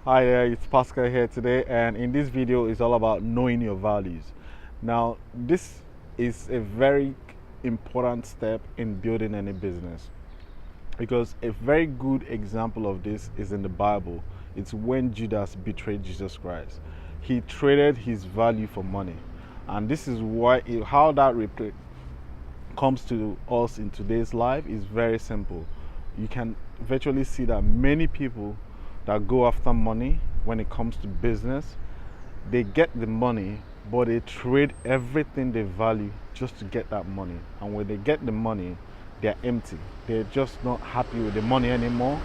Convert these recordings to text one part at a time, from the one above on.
Hi there, it's Pascal here today, and in this video is all about knowing your values. Now, this is a very important step in building any business because a very good example of this is in the Bible. It's when Judas betrayed Jesus Christ. He traded his value for money, and this is why how that comes to us in today's life is very simple. You can virtually see that many people that go after money when it comes to business, they get the money, but they trade everything they value just to get that money. And when they get the money, they're empty. They're just not happy with the money anymore.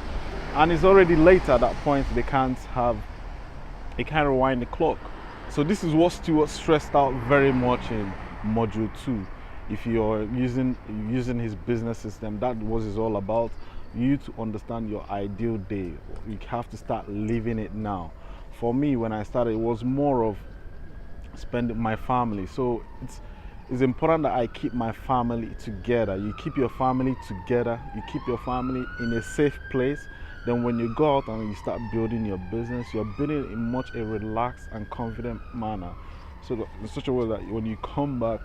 And it's already late at that point. They can't rewind the clock. So this is what Stuart stressed out very much in module 2. If you're using his business system, that was is all about. You to understand your ideal day. You have to start living it now. For me, when I started, it was more of spending my family. So it's important that I keep my family together. You keep your family together. You keep your family in a safe place. Then when you go out and you start building your business, you're building it in much a relaxed and confident manner. So in such a way that when you come back,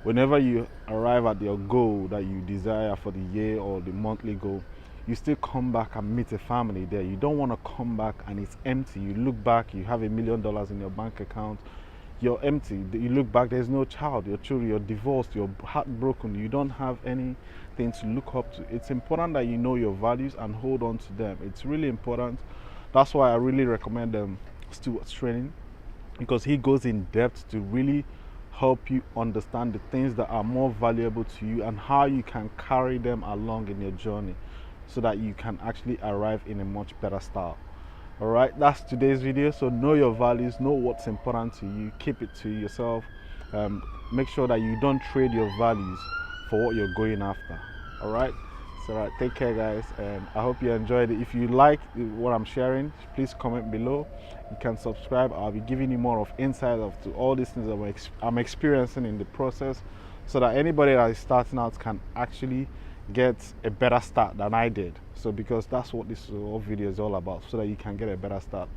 whenever you arrive at your goal that you desire for the year or the monthly goal, you still come back and meet a family there. You don't want to come back and it's empty. You look back, you have $1 million in your bank account, you're empty. You look back, there's no child, your children, you're divorced, you're heartbroken, you don't have anything to look up to. It's important that you know your values and hold on to them. It's really important. That's why I really recommend Stewart's training, because he goes in depth to really help you understand the things that are more valuable to you and how you can carry them along in your journey so that you can actually arrive in a much better style. All right, that's today's video. So know your values, know what's important to you, keep it to yourself. Make sure that you don't trade your values for what you're going after. All right, so take care guys, and I hope you enjoyed it. If you like what I'm sharing, please comment below. You can subscribe. I'll be giving you more of insight to all these things that I'm experiencing in the process, so that anybody that is starting out can actually get a better start than I did. So because that's what this whole video is all about, so that you can get a better start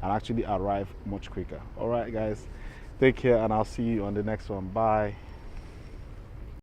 and actually arrive much quicker. All right guys, take care, and I'll see you on the next one. Bye.